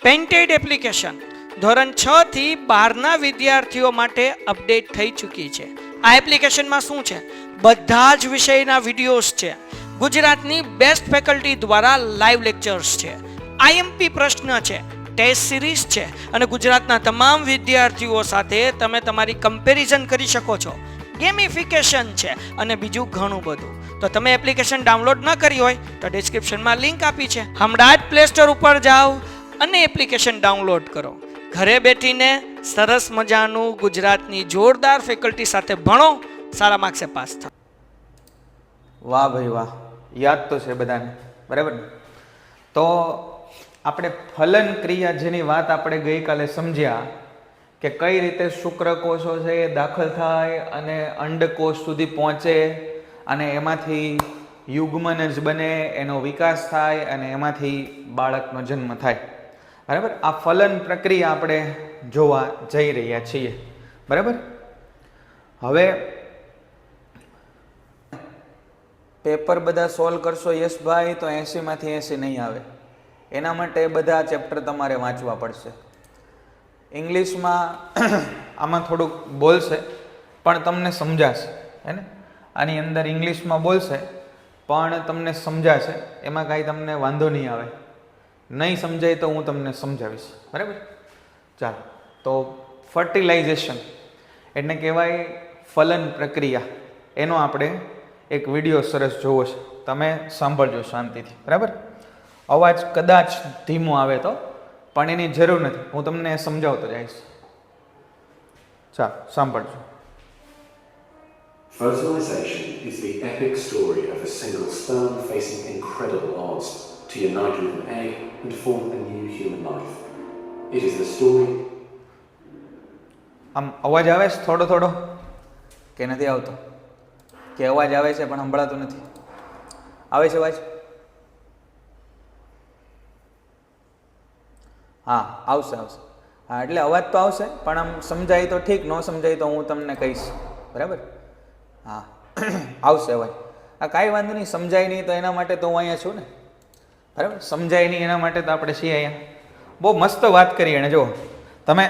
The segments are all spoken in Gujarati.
પેન્ટેડ એપ્લિકેશન ધોરણ 6 થી 12ના વિદ્યાર્થીઓ માટે અપડેટ થઈ ચૂકી છે. આ એપ્લિકેશનમાં શું છે? બધા જ વિષયના વિડીયોઝ છે. ગુજરાતની બેસ્ટ ફેકલ્ટી દ્વારા લાઈવ લેક્ચર્સ છે. આઈએમપી પ્રશ્ન છે, ટેસ્ટ સિરીઝ છે અને ગુજરાતના તમામ વિદ્યાર્થીઓ સાથે તમે તમારી કમ્પેરિઝન કરી શકો છો. ગેમિફિકેશન છે અને બીજું ઘણું બધું. તો તમે એપ્લિકેશન ડાઉનલોડ ન કરી હોય તો ડિસ્ક્રિપ્શનમાં લિંક આપી છે. હમણાં જ પ્લે સ્ટોર ઉપર જાઓ અને એપ્લિકેશન ડાઉનલોડ કરો. ઘરે બેઠીને સરસ મજાનું ગુજરાતની જોરદાર ફેકલ્ટી સાથે ભણો, સારા માર્ક્સે પાસ થાઓ. વાહ ભાઈ વાહ, યાદ તો છે બધાને, બરાબર ને? તો આપણે ફલન ક્રિયા જેની વાત આપણે ગઈકાલે સમજ્યા કે કઈ રીતે શુક્રકોષો છે એ દાખલ થાય અને અંડકોષ સુધી પહોંચે અને એમાંથી યુગ્મનજ બને, એનો વિકાસ થાય અને એમાંથી બાળકનો જન્મ થાય, બરાબર? આ ફલન પ્રક્રિયા આપણે જોવા જઈ રહ્યા છીએ, બરાબર? હવે પેપર બધા સોલ્વ કરશો યશભાઈ તો 80માંથી 80 નહીં આવે. એના માટે બધા ચેપ્ટર તમારે વાંચવા પડશે. ઇંગ્લિશમાં આમાં થોડુંક બોલશે પણ તમને સમજાશે, હે ને? આની અંદર ઇંગ્લિશમાં બોલશે પણ તમને સમજાશે, એમાં કાંઈ તમને વાંધો નહીં આવે. નહીં સમજાય તો હું તમને સમજાવીશ, બરાબર? ચાલો, તો ફર્ટિલાઇઝેશન એટલે કહેવાય ફલન પ્રક્રિયા. એનો આપણે એક વિડીયો સરસ જોવો છે, તમે સાંભળજો શાંતિથી, બરાબર? અવાજ કદાચ ધીમો આવે તો પણ એની જરૂર નથી, હું તમને સમજાવતો જઈશ. ચાલો સાંભળજો. Fertilization is the epic story of a single sperm facing incredible odds to unite with an egg and form a new human life. It is the story. આમ અવાજ આવે છે થોડો થોડો કે નથી આવતો? કે અવાજ આવે છે પણ સંભળાતું નથી? આવે છે અવાજ? હા, આવશે આવશે. હા, એટલે અવાજ તો આવશે પણ આમ સમજાય તો ઠીક, ન સમજાય તો હું તમને કહીશ, બરાબર? હા, આવશે અવાજ. આ કાંઈ વાંધો નહીં, સમજાય નહીં તો એના માટે તો હું અહીંયા છું ને, બરાબર? સમજાય નહીં એના માટે તો આપણે છીએ અહીંયા. બહુ મસ્ત વાત કરી એણે, જો તમે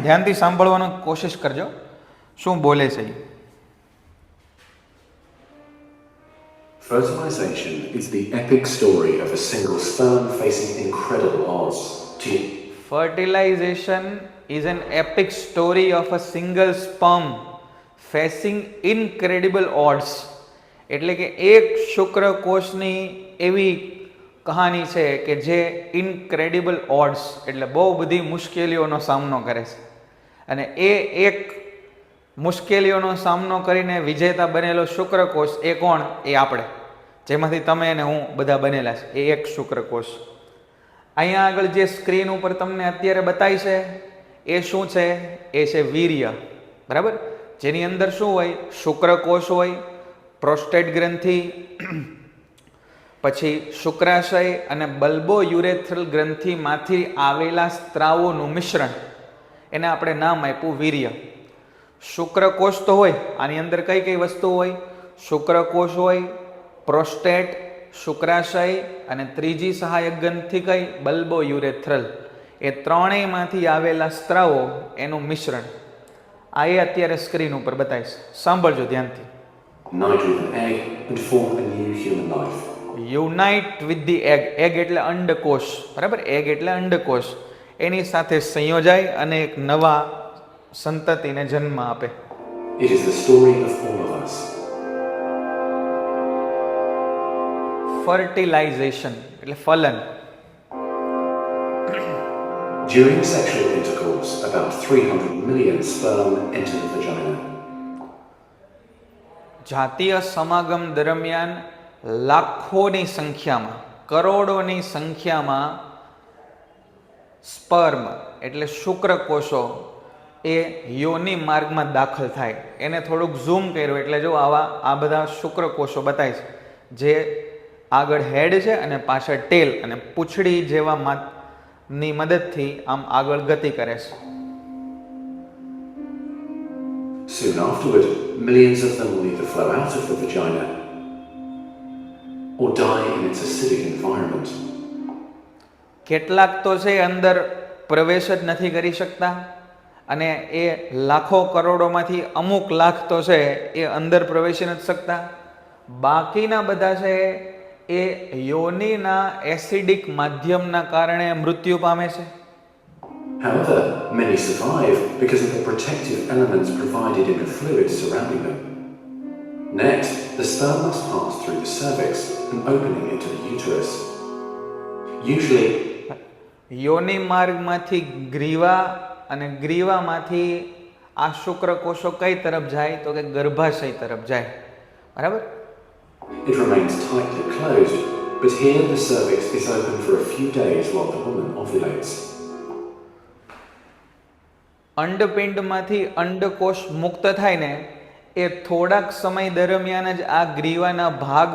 ધ્યાનથી સાંભળવાનો કોશિશ કરજો શું બોલે છે એ. Fertilization is the epic story of a single sperm facing incredible odds to Fertilization is an epic story of a single sperm facing incredible odds. એટલે કે એક શુક્રકોષની એવી કહાની છે કે જે ઇનક્રેડિબલ ઓડ્સ એટલે બહુ બધી મુશ્કેલીઓનો સામનો કરે છે. અને એ એક મુશ્કેલીઓનો સામનો કરીને વિજેતા બનેલો શુક્રકોષ એ કોણ? એ આપણે, જેમાંથી તમે અને હું બધા બનેલા છે, એ એક શુક્રકોષ. અહીંયા આગળ જે સ્ક્રીન ઉપર તમને અત્યારે બતાવી છે એ શું છે? એ છે વીર્ય, બરાબર? જેની અંદર શું હોય? શુક્રકોષ હોય, પ્રોસ્ટેટ ગ્રંથિ, પછી શુક્રાશય અને બલ્બો યુરેથ્રલ ગ્રંથિમાંથી આવેલા સ્ત્રાવોનું મિશ્રણ, એને આપણે નામ આપ્યું વીર્ય. શુક્રકોષ તો હોય, આની અંદર કઈ કઈ વસ્તુ હોય? શુક્રકોષ હોય, પ્રોસ્ટેટ, શુક્રાશય અને ત્રીજી સહાયક ગ્રંથિ કઈ? બલ્બો યુરેથ્રલ. એ ત્રણેયમાંથી આવેલા સ્ત્રાવો એનું મિશ્રણ. આ એ અત્યારે સ્ક્રીન ઉપર બતાવીશ, સાંભળજો ધ્યાનથી. unite with an egg and form a new human life. Unite with the egg. Egg એટલે અંડકોષ, બરાબર? એગ એટલે અંડકોષ. એની સાથે સંયોજાય અને એક નવા સંતતિને જન્મ આપે. It is the story of all of us. Fertilisation એટલે ફલન. During sexual intercourse, about 300 million sperm enter the vagina. જાતીય સમાગમ દરમિયાન લાખોની સંખ્યામાં, કરોડોની સંખ્યામાં સ્પર્મ એટલે શુક્રકોષો એ યોનિ માર્ગમાં દાખલ થાય. એને થોડુંક ઝૂમ કર્યું એટલે જો આ બધા શુક્રકોષો બતાય છે, જે આગળ હેડ છે અને પાછળ ટેલ અને પૂંછડી જેવા ની મદદથી આમ આગળ ગતિ કરે છે. Soon afterward, millions of them will either flow out of the vagina or die in its acidic environment. કેટલાક તો છે અંદર પ્રવેશ જ નથી કરી શકતા, અને એ લાખો કરોડોમાંથી અમુક લાખ તો છે એ અંદર પ્રવેશી નથી શકતા. બાકીના બધા છે એ યોનિના એસિડિક માધ્યમના કારણે મૃત્યુ પામે છે. However, many survive because of the protective elements provided in the fluids surrounding them. Next, the sperm must pass through the cervix, an opening into the uterus. Usually, યોનિ માર્ગમાંથી Greeva અને ગ્રીવામાંથી આ શુક્રકોષો કઈ તરફ જાય તો કે ગર્ભાશય તરફ જાય. બરાબર? it remains tightly closed, but here the cervix is open for a few days while the woman ovulates. અંડપિંડમાંથી અંડકોષ મુક્ત થાય ને એ થોડાક સમય દરમિયાન જ આ ગ્રીવાના ભાગ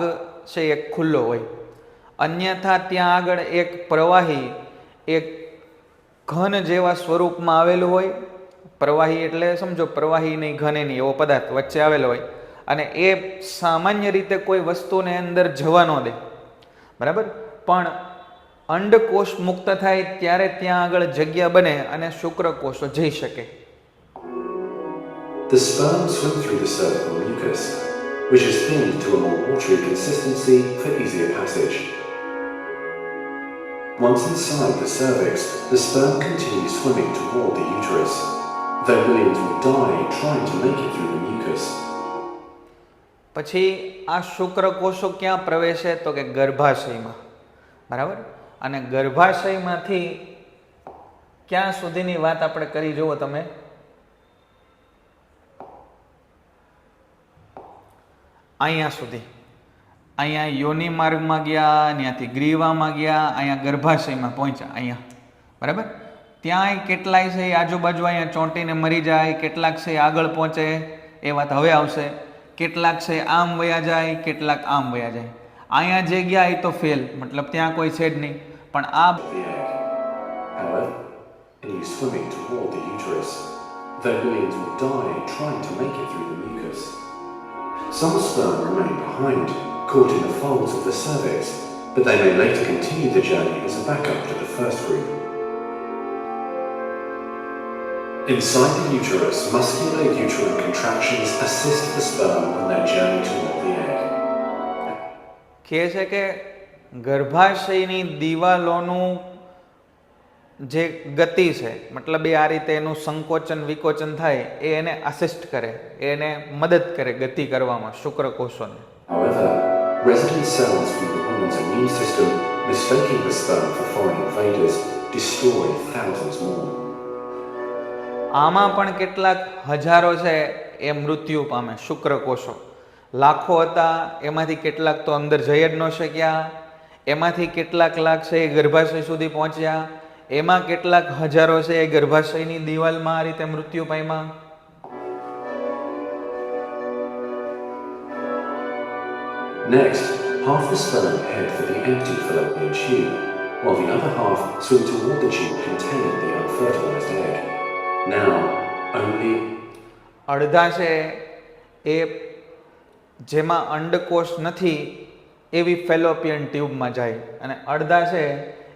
છે એ ખુલ્લો હોય. અન્યથા ત્યાં આગળ એક પ્રવાહી એક ઘન જેવા સ્વરૂપમાં આવેલું હોય. પ્રવાહી એટલે સમજો પ્રવાહી નહીં, ઘન નહીં, એવો પદાર્થ વચ્ચે આવેલો હોય, અને એ સામાન્ય રીતે કોઈ વસ્તુને અંદર જવા ન દે. બરાબર? પણ અંડકોષ મુક્ત થાય ત્યારે ત્યાં આગળ જગ્યા બને અને શુક્રકોષો જઈ શકે. The sperm swim through the cervical mucus, which is thinned to a more watery consistency for easier passage. Once inside the cervix, the sperm continues swimming toward the uterus, though millions will die trying to make it through the mucus. પછી આ શુક્રકોષો ક્યાં પ્રવેશે તો કે ગર્ભાશયમાં. બરાબર? અને ગર્ભાશયમાંથી ક્યાં સુધીની વાત આપણે કરી જુઓ તમે. અહીંયા સુધી. અહીંયા યોનિ માર્ગમાં ગયા, ત્યાંથી ગ્રીવામાં ગયા, અહીંયા ગર્ભાશયમાં પહોંચ્યા. અહીંયા બરાબર? ત્યાંય કેટલાય છે આજુબાજુ અહીંયા ચોંટીને મરી જાય, કેટલાક છે આગળ પહોંચે, એ વાત હવે આવશે. કેટલાક છે આમ વયા જાય, કેટલાક આમ વયા જાય. અહીંયા જે ગયા એ તો ફેલ, મતલબ ત્યાં કોઈ છે જ નહીં. પણ આ The egg. However, it is swimming toward the uterus, though millions will die trying to make it through the mucus. Some sperm remain behind, caught in the folds of the cervix, but they may later continue the journey as a backup to the first group. Inside the uterus, muscular uterine contractions assist the sperm on their journey toward the egg. કહે છે કે ગર્ભાશયની દિવાલોનું જે ગતિ છે, મતલબ એ આ રીતે એનું સંકોચન વિકોચન થાય, એ એને અસિસ્ટ કરે, એને મદદ કરે ગતિ કરવામાં શુક્રકોષોને. However, resident cells from the woman's immune system, mistaking the sperm for foreign invaders, destroy thousands more. આમાં પણ કેટલાક હજારો છે એ મૃત્યુ પામે શુક્રકોષો. લાખો હતા, એમાંથી કેટલાક તો અંદર જઈ જ ન શક્યા, એમાંથી કેટલાક લાખ છે એ ગર્ભાશય સુધી પહોંચ્યા, એમાં કેટલાક હજારો છે એ ગર્ભાશયની દિવાલમાં આ રીતે મૃત્યુ પામ્યા. Next, half the sperm head for the empty fallopian tube, while the other half swim toward the tube containing the unfertilized egg. Now, only અડધા છે એ જેમાં અંડકોષ નથી એવી ફેલોપિયન ટ્યુબમાં જાય, અને અડધા છે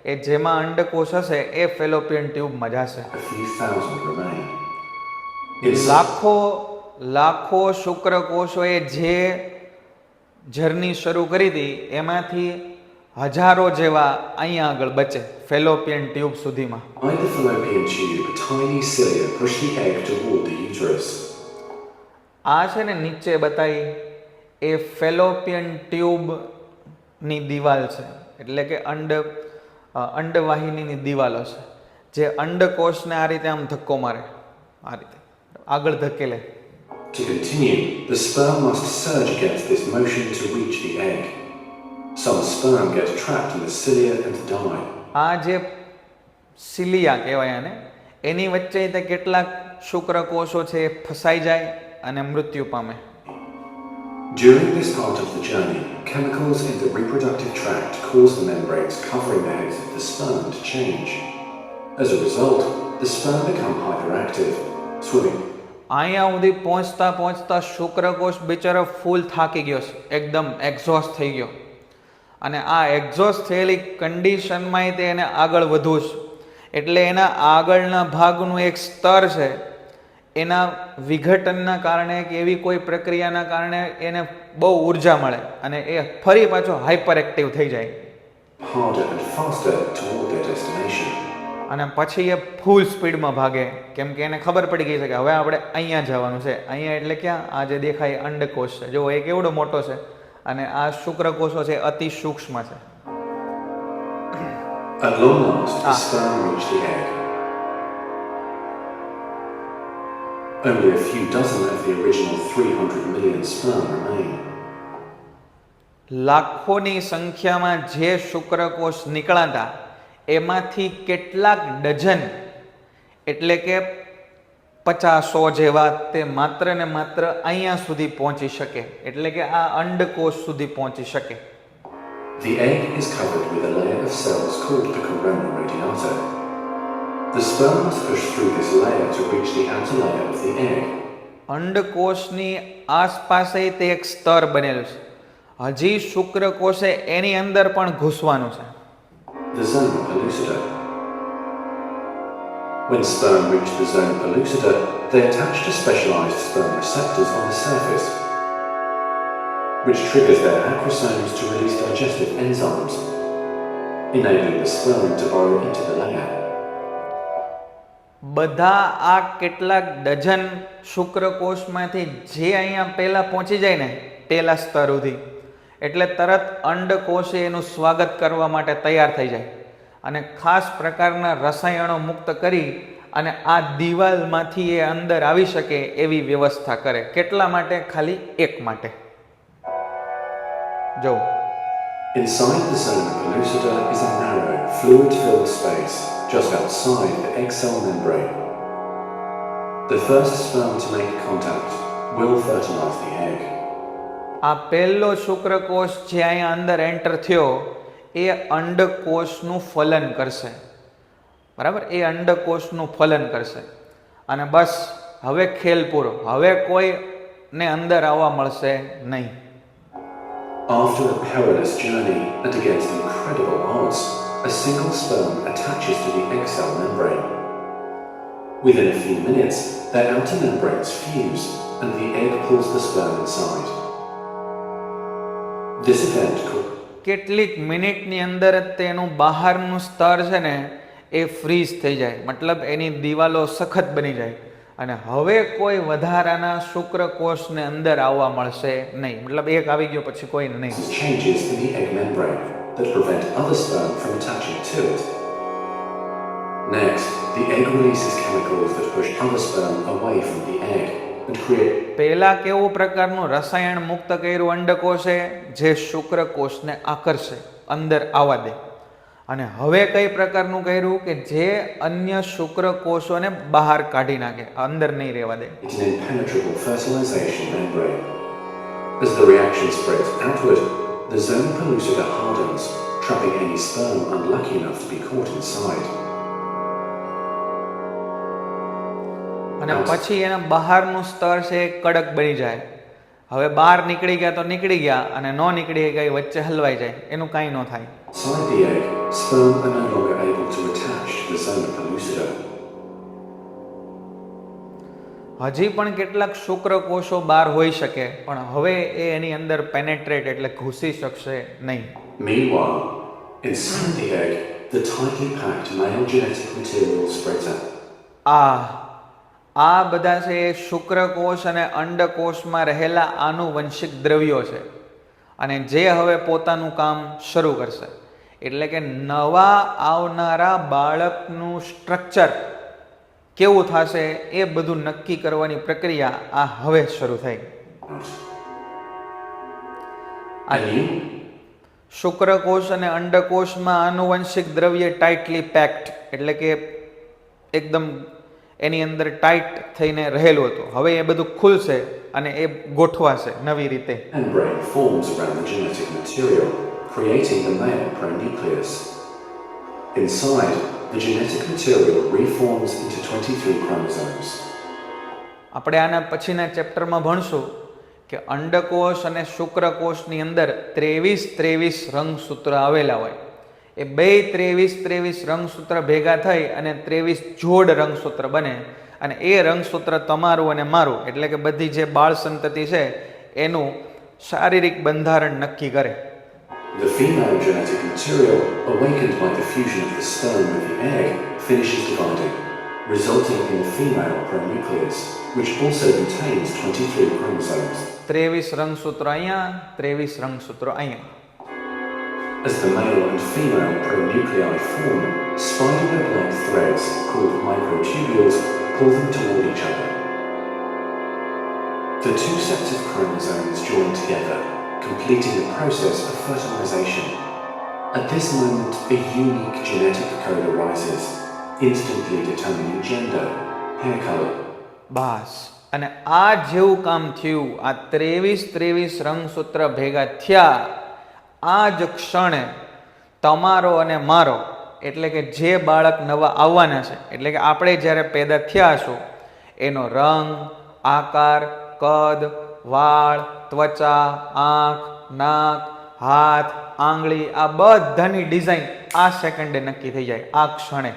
એ જેમાં અંડકોષ હશે એ ફેલોપિયન ટ્યુબમાં જશે. a few thousand remain. લાખો શુક્રકોષોએ જે જર્ની શરૂ કરી હતી એમાંથી હજારો જેવા અહીંયા આગળ બચે ફેલોપિયન ટ્યુબ સુધીમાં. By the fallopian tube, tiny cilia push the egg toward the uterus. આ છે ને નીચે બતાવી એ ફેલોપિયન ટ્યુબની દિવાલ છે, એટલે કે અંડવાહિનીની દિવાલો છે જે અંડકોષને આ રીતે આમ ધક્કો મારે, આ રીતે આગળ ધકેલે. To continue, the sperm must surge against this motion to reach the egg. Some sperm get trapped in the cilia and die. આ જે સિલિયા કહેવાય આને, એની વચ્ચે તે કેટલાક શુક્રકોષો છે એ ફસાઈ જાય અને મૃત્યુ પામે. During this part of the journey, chemicals in the reproductive tract cause the membranes covering the heads of the sperm to change. As a result, the sperm become hyperactive, swimming. અહીંયા સુધી પહોંચતા શુક્રકોષ બિચારો ફૂલ થાકી ગયો છે, એકદમ એક્ઝોસ્ટ થઈ ગયો. અને આ એક્ઝોસ્ટ થયેલી કન્ડિશનમાં તે એને આગળ વધવું છે. એટલે એના આગળના ભાગનું એક સ્તર છે, એના વિઘટનના કારણે કે એવી કોઈ પ્રક્રિયાના કારણે એને બહુ ઉર્જા મળે અને એ ફરી પાછો હાઇપર એક્ટિવ થઈ જાય harder and faster toward their destination. અને પછી એ ફૂલ સ્પીડમાં ભાગે, કેમ કે એને ખબર પડી ગઈ છે કે હવે આપણે અહીંયા જવાનું છે. અહીંયા એટલે ક્યાં? આ જે દેખાય અંડકોષ છે, જો એ કેવડો મોટો છે અને આ શુક્રકોષો છે અતિ સૂક્ષ્મ છે. At long last, the sperm reached the egg. Only a few dozen of the original 300 million sperm remain. લાખોની સંખ્યામાં જે શુક્રકોષ નીકળાતા એમાંથી કેટલાક ડઝન એટલે કે 50-100 જેવા તે માત્ર ને માત્ર અહીંયા સુધી પહોંચી શકે, એટલે કે આ અંડકોષ સુધી પહોંચી શકે. The egg is covered with a layer of cells called the corona radiata. The sperm must push through this layer to reach the outer layer of the egg. અંડકોષની આસપાસે તે એક સ્તર બનેલું છે. હજી શુક્રકોષે એની અંદર પણ ઘૂસવાનું છે. The zona pellucida. When sperm reach the zona pellucida, they attach to specialized sperm receptors on the surface, which triggers their acrosomes to release digestive enzymes, enabling the sperm to burrow into the layer. બધા આ કેટલાક ડઝન શુક્રકોષમાંથી જે અહીંયા પહેલા પહોંચી જાય ને પેલા સ્તર સુધી, એટલે તરત અંડકોષે એનું સ્વાગત કરવા માટે તૈયાર થઈ જાય અને ખાસ પ્રકારના રસાયણો મુક્ત કરી અને આ દિવાલમાંથી એ અંદર આવી શકે એવી વ્યવસ્થા કરે. કેટલા માટે? ખાલી એક માટે. જો Inside the zona pellucida is a narrow, fluid-filled space just outside the egg cell membrane. The first sperm to make contact will fertilize the egg. આ પહેલો શુક્રકોષ જે અહીંયા અંદર એન્ટર થયો એ અંડકોષનું ફલન કરશે, બરાબર? એ અંડકોષનું ફલન કરશે અને બસ હવે ખેલ પૂરો. હવે કોઈને અંદર આવવા મળશે નહીં. After a perilous journey and against incredible odds, a single sperm attaches to the egg cell membrane. Within a few minutes, their outer membranes fuse and the egg pulls the sperm inside. This event called કેટલીક મિનિટની અંદર જ તેનું બહારનું સ્તર છે ને એ ફ્રીઝ થઈ જાય, મતલબ એની દિવાલો સખત બની જાય અને હવે કોઈ વધારાના શુક્રકોષને અંદર આવવા મળશે નહીં. મતલબ એક આવી ગયો પછી કોઈ નહીં. changes in the egg membrane that prevent other sperm from attaching to it. Next, the egg releases chemicals that push other sperm away from the egg and create પહેલા કેવું પ્રકારનું રસાયણ મુક્ત કર્યું અંડકોષે જે શુક્રકોષને આકર્ષે, અંદર આવવા દે, અને હવે કઈ પ્રકારનું કર્યું કે જે અન્ય શુક્રકોષોને બહાર કાઢી નાખે, અંદર નહીં રહેવા દે. an impenetrable fertilization membrane. As the reaction spreads outward, the zona pellucida hardens, trapping any sperm unlucky enough to be caught inside. અને પછી એના બહારનું સ્તર છે એ કડક બની જાય. હવે બહાર નીકળી ગયા તો નીકળી ગયા અને ન નીકળી ગયા વચ્ચે હલવાઈ જાય, એનું કાંઈ ન થાય. Inside the egg, sperm are no longer able to attach to the zona pellucida. હજી પણ કેટલાક શુક્રકોષો બહાર હોઈ શકે, પણ હવે એ એની અંદર પેનેટ્રેટ એટલે ઘૂસી શકશે નહીં. Meanwhile, inside the egg, the tightly packed male genetic material spreads out. આ બધા છે એ શુક્રકોષ અને અંડકોષમાં રહેલા આનુવંશિક દ્રવ્યો છે અને જે હવે પોતાનું કામ શરૂ કરશે. એટલે કે નવા આવનારા બાળકનું સ્ટ્રક્ચર કેવું થશે એ બધું નક્કી કરવાની પ્રક્રિયા આ હવે શરૂ થઈ. શુક્રકોષ અને અંડકોષમાં આનુવંશિક દ્રવ્ય ટાઈટલી પેક્ડ એટલે કે એકદમ એની અંદર ટાઈટ થઈને રહેલું હતું. હવે એ બધું ખુલશે અને એ ગોઠવાશે નવી રીતે. Membrane forms around the genetic material, creating the male pronucleus. Inside, the genetic material reforms into 23 chromosomes. આપણે આના પછીના ચેપ્ટરમાં ભણશું કે અંડકોષ અને શુક્રકોષની અંદર 23 રંગસૂત્ર આવેલા હોય. એ બે 23 રંગસૂત્ર ભેગા થઈ અને 23 જોડ રંગસૂત્ર બને અને એ રંગસૂત્ર તમારું અને મારું એટલે કે બધી જે બાળ સંતતિ છે એનું શારીરિક બંધારણ નક્કી કરે. The female genetic material, awakened by the fusion of the sperm with the egg, finishes dividing, resulting in the female pronucleus, which also contains 23 chromosomes. 23 રંગસૂત્રો અહીંયા, 23 રંગસૂત્રો અહીંયા. As the male and female pronuclei form, spiderweb-like threads called microtubules pull them toward each other. The two sets of chromosomes join together, completing the process of fertilization. At this moment, a unique genetic code arises, instantly determining gender, hair color. બસ, અને આ જેવું કામ થયું. આ 23 રંગસૂત્ર ભેગા થયા. આ જ ક્ષણે તમારો અને મારો એટલે કે જે બાળક નવા આવવાના છે એટલે કે આપણે જ્યારે પેદા થયા હશું એનો રંગ, આકાર, કદ, વાળ, ત્વચા, આંખ, નાક, હાથ, આંગળી આ બધાની ડિઝાઇન આ સેકન્ડે નક્કી થઈ જાય, આ ક્ષણે.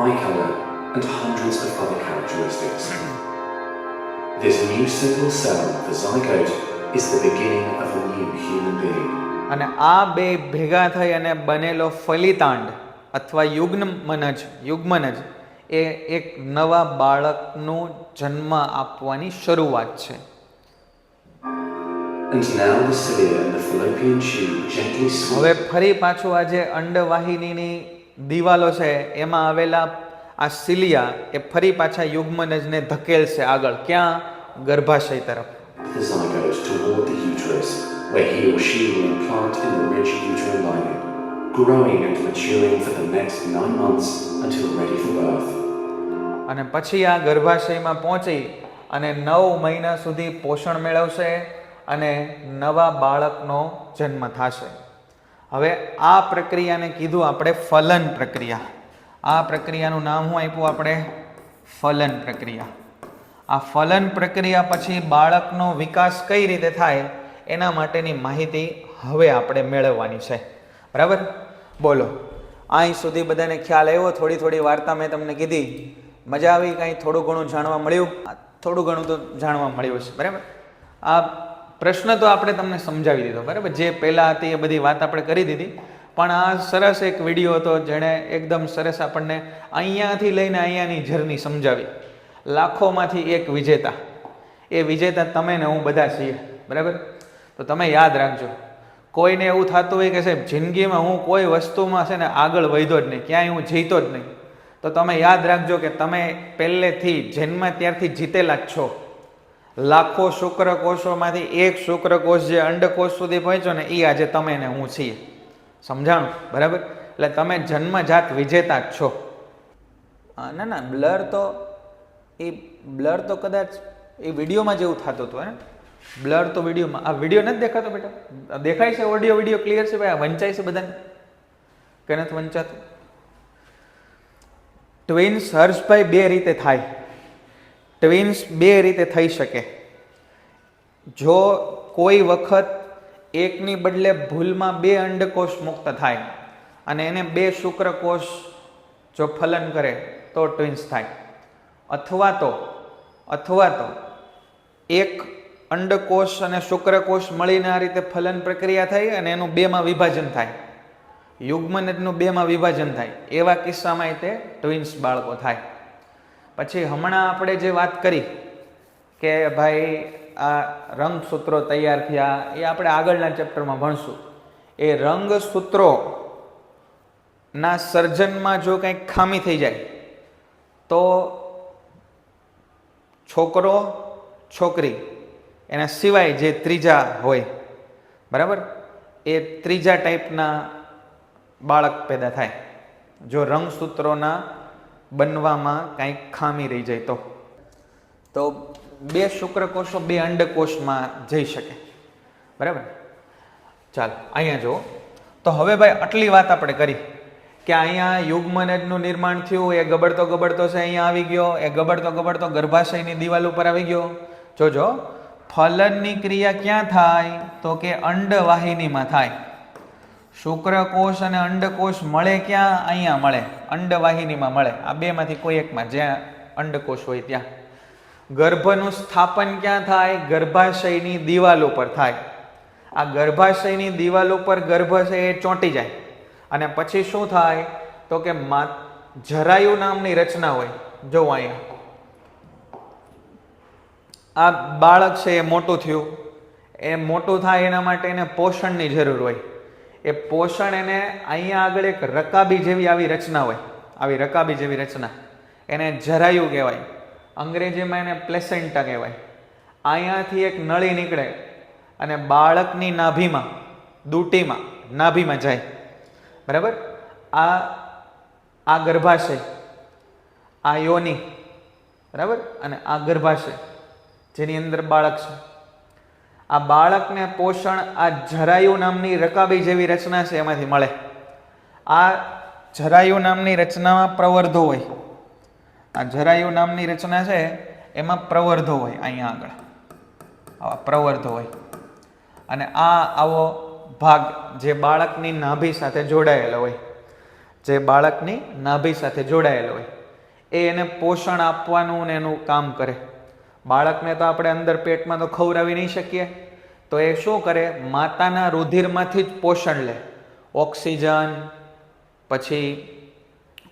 Eye color and hundreds of other characteristics. This new single cell, the zygote, is the beginning of a new human being. અને આ બે ભેગા થઈ અને બનેલો ફલિતાંડ અથવા યુગ્મનજ એ એક નવા બાળકનું જન્મ આપવાની શરૂઆત છે. And now the cilia and the fallopian tube gently હવે swing. ફરી પાછું આ જે અંડવાહિનીની દિવાલો છે એમાં આવેલા આ સિલિયા એ ફરી પાછા યુગ્મનજને ધકેલશે આગળ. ક્યાં? ગર્ભાશય તરફ. The zygote toward the uterus, where he or she will implant in the rich uterine lining, growing and maturing for the next 9 months until ready for birth. અને પછી આ ગર્ભાશયમાં પહોંચી અને 9 મહિના સુધી પોષણ મેળવશે અને નવા બાળકનો જન્મ થશે. હવે આ પ્રક્રિયાને કીધું આપણે ફલન પ્રક્રિયા. આ પ્રક્રિયાનું નામ શું આપ્યું આપણે? ફલન પ્રક્રિયા. આ ફલન પ્રક્રિયા પછી બાળકનો વિકાસ કઈ રીતે થાય એના માટેની માહિતી હવે આપણે મેળવવાની છે. બરાબર? બોલો, અહીં સુધી બધાને ખ્યાલ આવ્યો? થોડી વાર્તા મેં તમને કીધી, મજા આવી? કાંઈ થોડું ઘણું જાણવા મળ્યું? થોડું ઘણું તો જાણવા મળ્યું છે. બરાબર? આ પ્રશ્ન તો આપણે તમને સમજાવી દીધો. બરાબર? જે પહેલાં હતી એ બધી વાત આપણે કરી દીધી, પણ આ સરસ એક વિડીયો હતો જેણે એકદમ સરસ આપણને અહીંયાથી લઈને અહીંયાની જર્ની સમજાવી. લાખોમાંથી એક વિજેતા. એ વિજેતા તમે ને હું બધા છીએ. બરાબર? તો તમે યાદ રાખજો, કોઈને એવું થતું હોય કે સાહેબ જિંદગીમાં હું કોઈ વસ્તુમાં છે ને આગળ વધ્યો જ નહીં, ક્યાંય હું જીતો જ નહીં, તો તમે યાદ રાખજો કે તમે પહેલેથી જન્મ ત્યારથી જીતેલા જ છો. લાખો શુક્રકોષોમાંથી એક શુક્રકોષ જે અંડકોષ સુધી પહોંચ્યો ને એ આજે તમે ને હું છીએ. સમજાણું? બરાબર? એટલે તમે જન્મજાત વિજેતા જ છો. ના બ્લર તો કદાચ એ વિડીયોમાં જેવું થતું હતું ને. બ્લર તો વિડીયોમાં, આ વિડીયો નથી દેખાતો બેટા? દેખાય છે? ઓડિયો વિડીયો ક્લિયર છે ભાઈ? આ વંચાય છે બધાને કે નથી વંચાતું? ટ્વિન્સ હર્ષભાઈ બે રીતે થાય. ટ્વિન્સ બે રીતે થઈ શકે. જો કોઈ વખત એકની બદલે ભૂલમાં 2 અંડકોષ મુક્ત થાય અને એને 2 શુક્રકોષ જો ફલન કરે તો ટ્વિન્સ થાય. અથવા તો એક અંડકોષ અને શુક્રકોષ મળીને આ રીતે ફલન પ્રક્રિયા થાય અને એનું 2માં વિભાજન થાય, યુગ્મનજનું 2માં વિભાજન થાય. એવા કિસ્સામાં તે ટ્વિન્સ બાળકો થાય. પછી હમણાં આપણે જે વાત કરી કે ભાઈ આ રંગસૂત્રો તૈયાર થયા, એ આપણે આગળના ચેપ્ટરમાં ભણશું. એ રંગસૂત્રોના સર્જનમાં જો કંઈક ખામી થઈ જાય તો છોકરો છોકરી એના સિવાય જે ત્રીજા હોય, બરાબર, એ ત્રીજા ટાઈપના બાળક પેદા થાય જો રંગસૂત્રોના બનવામાં કંઈક ખામી રહી જાય તો 2 શુક્રકોષો 2 અંડકોષમાં જઈ શકે. બરાબર? ચાલો અહીંયા જુઓ. તો હવે ભાઈ આટલી વાત આપણે કરી કે અહીંયા યુગ્મનજનું નિર્માણ થયું, એ ગબડતો છે અહીંયા આવી ગયો, એ ગબડતો ગર્ભાશયની દિવાલ ઉપર આવી ગયો. જોજો, ફલનની ક્રિયા ક્યાં થાય? તો કે અંડવાહિનીમાં થાય. શુક્રકોષ અને અંડકોષ મળે ક્યાં? અહીંયા મળે, અંડવાહિનીમાં મળે. આ બેમાંથી કોઈ એકમાં, જ્યાં અંડકોષ હોય ત્યાં. ગર્ભનું સ્થાપન ક્યાં થાય? ગર્ભાશયની દિવાલ ઉપર થાય. આ ગર્ભાશયની દિવાલ ઉપર ગર્ભ છે એ ચોંટી જાય અને પછી શું થાય? તો કે જરાયુ નામની રચના હોય. જો અહીંયા આ બાળક છે એ મોટું થયું, એ મોટું થાય એના માટે એને પોષણની જરૂર હોય. એ પોષણ એને અહીંયા આગળ એક રકાબી જેવી આવી રચના હોય, આવી રકાબી જેવી રચના, એને જરાયુ કહેવાય. અંગ્રેજીમાં એને પ્લેસેન્ટા કહેવાય. અહીંયાથી એક નળી નીકળે અને બાળકની નાભીમાં, દૂટીમાં, નાભીમાં જાય. બરાબર? આ ગર્ભાશય, આ યોની, બરાબર, અને આ ગર્ભાશય જેની અંદર બાળક છે. આ બાળકને પોષણ આ જરાયુ નામની રકાબી જેવી રચના છે એમાંથી મળે. આ જરાયુ નામની રચનામાં પ્રવર્ધો હોય. આ જરાયુ નામની રચના છે એમાં પ્રવર્ધો હોય. અહીંયા આગળ આવા પ્રવર્ધો હોય અને આવો ભાગ જે બાળકની નાભી સાથે જોડાયેલો હોય, જે બાળકની નાભી સાથે જોડાયેલો હોય, એ એને પોષણ આપવાનું ને એનું કામ કરે. બાળકને તો આપણે અંદર પેટમાં તો ખવડાવી નહીં શકીએ, તો એ શું કરે? માતાના રુધિરમાંથી જ પોષણ લે. ઓક્સિજન, પછી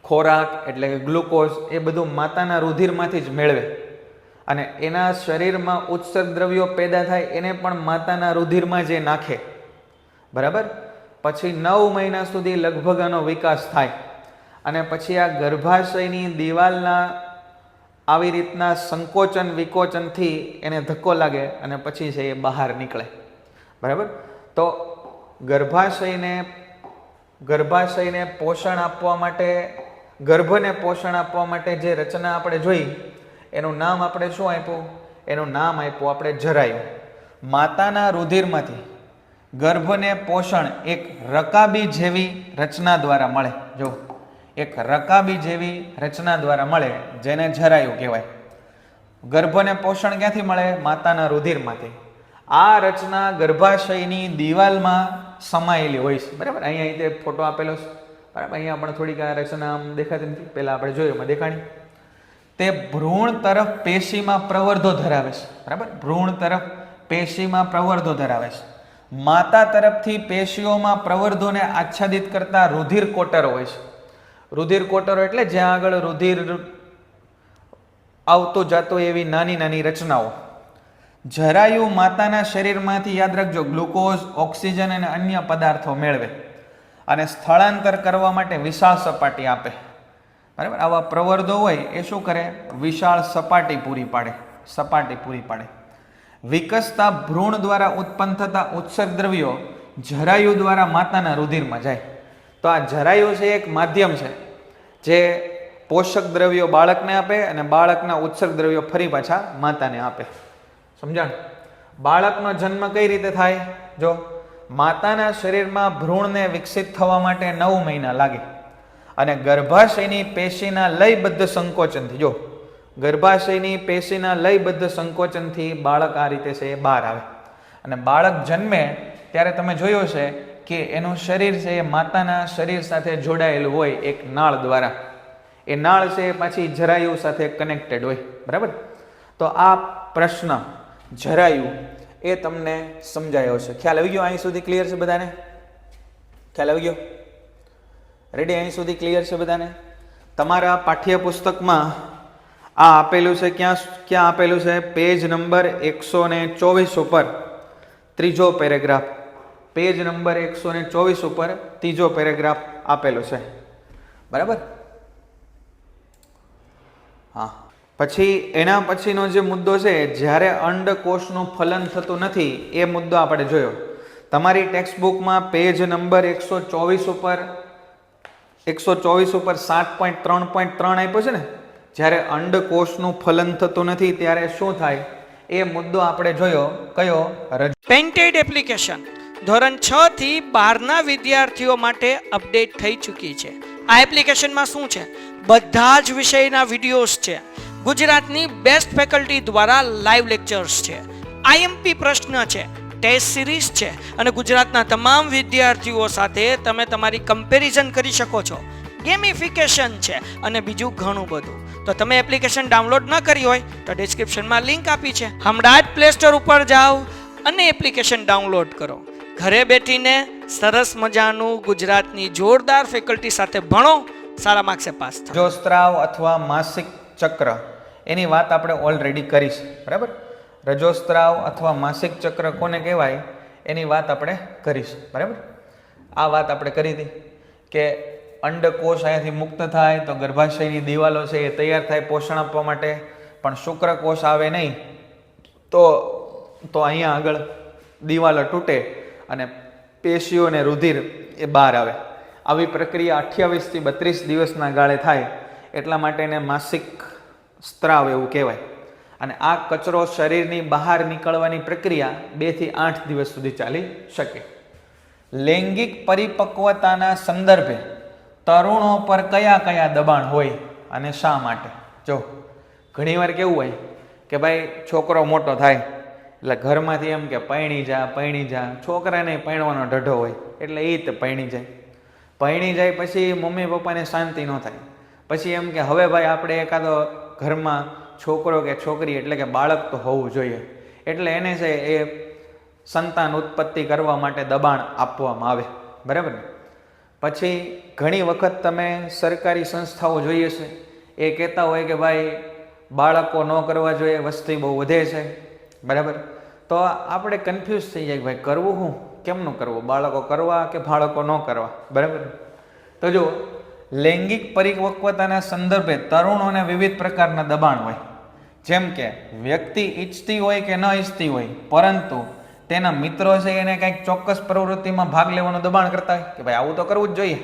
ખોરાક એટલે કે ગ્લુકોઝ, એ બધું માતાના રુધિરમાંથી જ મેળવે. અને એના શરીરમાં ઉત્સર્ગ દ્રવ્યો પેદા થાય એને પણ માતાના રુધિરમાં જે નાખે. બરાબર? પછી 9 મહિના સુધી લગભગ આનો વિકાસ થાય અને પછી આ ગર્ભાશયની દિવાલના આવી રીતના સંકોચન વિકોચનથી એને ધક્કો લાગે અને પછી છે એ બહાર નીકળે. બરાબર? તો ગર્ભાશયને પોષણ આપવા માટે, ગર્ભને પોષણ આપવા માટે જે રચના આપણે જોઈ એનું નામ આપણે શું આપ્યું? એનું નામ આપ્યું આપણે જરાયુ. માતાના રુધિરમાંથી ગર્ભને પોષણ એક રકાબી જેવી રચના દ્વારા મળે. જો એક રકાબી જેવી રચના દ્વારા મળે જેને જરાયુ કહેવાય. ગર્ભને પોષણ ક્યાંથી મળે? માતાના રુધિરમાંથી. આ રચના ગર્ભાશયની દિવાલમાં સમાયેલી હોય છે. બરાબર? અહીંયા તે ફોટો આપેલો છે. બરાબર? અહીંયા પણ થોડીક આ રચના આમ દેખાતી નથી, પહેલા આપણે જોયું એમાં દેખાણી. તે ભ્રૂણ તરફ પેશીમાં પ્રવર્ધો ધરાવે છે. બરાબર? ભ્રૂણ તરફ પેશીમાં પ્રવર્ધો ધરાવે છે. માતા તરફથી પેશીઓમાં પ્રવર્ધોને આચ્છાદિત કરતા રુધિર કોટરો હોય છે. રુધિર કોટરો એટલે જ્યાં આગળ રુધિર આવતો જાતો એવી નાની નાની રચનાઓ. જરાયુ માતાના શરીરમાંથી, યાદ રાખજો, ગ્લુકોઝ, ઓક્સિજન અને અન્ય પદાર્થો મેળવે અને સ્થળાંતર કરવા માટે વિશાળ સપાટી આપે. બરાબર? આવા પ્રવર્ધો હોય એ શું કરે? વિશાળ સપાટી પૂરી પાડે. સપાટી પૂરી પાડે. વિકસતા ભ્રૂણ દ્વારા ઉત્પન્ન થતા ઉત્સર્ગ દ્રવ્યો જરાયુ દ્વારા માતાના રુધિરમાં જાય. તો આ જરાયુ છે એક માધ્યમ છે જે પોષક દ્રવ્યો બાળકને આપે અને બાળકના ઉત્સર્ગ દ્રવ્યો ફરી પાછા માતાને આપે. સમજાણ? બાળકનો જન્મ કઈ રીતે થાય? જો માતાના શરીરમાં ભ્રૂણને વિકસિત થવા માટે 9 મહિના લાગે અને ગર્ભાશયની પેશીના લયબદ્ધ સંકોચનથી, જો ગર્ભાશયની પેશીના લયબદ્ધ સંકોચનથી બાળક આ રીતે છે એ બહાર આવે. અને બાળક જન્મે ત્યારે તમે જોયો છે કે એનું શરીર છે એ માતાના શરીર સાથે જોડાયેલું હોય એક નાળ દ્વારા. એ નાળ છે એ પાછી જરાયુ સાથે કનેક્ટેડ હોય. બરાબર? તો આ પ્રશ્ન જરાયુ એ તમને સમજાયો છે. ખ્યાલ આવી ગયો? અહીં સુધી ક્લિયર છે બધાને? ખ્યાલ આવી ગયો? રેડી? અહીં સુધી ક્લિયર છે બધાને? તમારા પાઠ્યપુસ્તકમાં આ આપેલું છે. ક્યાં આપેલું છે? પેજ નંબર 124 ઉપર ત્રીજો પેરેગ્રાફ. પેજ નંબર 124 ઉપર ત્રીજો પેરેગ્રાફ આપેલો છે. બરાબર? હા. પછી એના પછીનો જે મુદ્દો છે, જ્યારે અંડકોષનું ફલન થતું નથી, એ મુદ્દો આપણે જોયો. તમારી ટેક્સ્ટબુકમાં પેજ નંબર 124 ઉપર 7.3.3 આપ્યો છે ને? જ્યારે અંડકોષનું ફલન થતું નથી ત્યારે શું થાય એ મુદ્દો આપણે જોયો. કયો? પેન્ટેડ એપ્લિકેશન ધોરણ 6 થી 12ના વિદ્યાર્થીઓ માટે અપડેટ થઈ ચૂકી છે. આ એપ્લિકેશનમાં શું છે? બધા જ વિષયના વિડીયોઝ છે. ગુજરાતની બેસ્ટ ફેકલ્ટી દ્વારા લાઈવ લેક્ચર્સ છે. આઈએમપી પ્રશ્ન છે, ટેસ્ટ સિરીઝ છે અને ગુજરાતના તમામ વિદ્યાર્થીઓ સાથે તમે તમારી કમ્પેરિઝન કરી શકો છો. ગેમિફિકેશન છે અને બીજું ઘણું બધું. તો તમે એપ્લિકેશન ડાઉનલોડ ન કરી હોય તો ડિસ્ક્રિપ્શનમાં લિંક આપી છે, હમણાં જ પ્લે સ્ટોર ઉપર જાઓ અને એપ્લિકેશન ડાઉનલોડ કરો. ઘરે બેઠીને સરસ મજાનું ગુજરાતની જોરદાર ફેકલ્ટી સાથે ભણો, સારા માર્ક્સે પાસ થાઓ. રજોસ્ત્રાવ અથવા માસિક ચક્ર એની વાત આપણે ઓલરેડી કરી છે, બરાબર. રજોસ્ત્રાવ અથવા માસિક ચક્ર કોને કહેવાય એની વાત આપણે કરીશું, બરાબર. આ વાત આપણે કરી હતી કે અંડકોષ અહીંયાથી મુક્ત થાય તો ગર્ભાશયની દિવાલો છે એ તૈયાર થાય પોષણ આપવા માટે, પણ શુક્રકોષ આવે નહીં તો અહીંયા આગળ દિવાલો તૂટે અને પેશીઓ અને રુધિર એ બહાર આવે. આવી પ્રક્રિયા 28 થી 32 દિવસના ગાળે થાય, એટલા માટે એને માસિક સ્ત્રાવ એવું કહેવાય. અને આ કચરો શરીરની બહાર નીકળવાની પ્રક્રિયા 2 થી 8 દિવસ સુધી ચાલી શકે. લૈંગિક પરિપક્વતાના સંદર્ભે તરુણો પર કયા કયા દબાણ હોય અને શા માટે? જો ઘણીવાર કેવું હોય કે ભાઈ છોકરો મોટો થાય એટલે ઘરમાંથી એમ કે પૈણી જા, છોકરાને પૈણવાનો ઢઢો હોય એટલે એ તે પૈણી જાય પછી મમ્મી પપ્પાને શાંતિ ન થાય. પછી એમ કે હવે ભાઈ આપણે એકાદો ઘરમાં છોકરો કે છોકરી એટલે કે બાળક તો હોવું જોઈએ, એટલે એને છે એ સંતાન ઉત્પત્તિ કરવા માટે દબાણ આપવામાં આવે, બરાબર ને. પછી ઘણી વખત તમે સરકારી સંસ્થાઓ જોઈએ છે એ કહેતા હોય કે ભાઈ બાળકો ન કરવા જોઈએ, વસ્તી બહુ વધે છે, બરાબર. તો આપણે કન્ફ્યુઝ થઈ જાય કે ભાઈ કરવું શું, કેમનું કરવું, બાળકો કરવા કે બાળકો ન કરવા, બરાબર. તો જો લૈંગિક પરિપક્વતાના સંદર્ભે તરુણોને વિવિધ પ્રકારના દબાણ હોય. જેમ કે વ્યક્તિ ઈચ્છતી હોય કે ન ઈચ્છતી હોય, પરંતુ તેના મિત્રો છે એને કંઈક ચોક્કસ પ્રવૃત્તિમાં ભાગ લેવાનું દબાણ કરતા હોય કે ભાઈ આવું તો કરવું જ જોઈએ.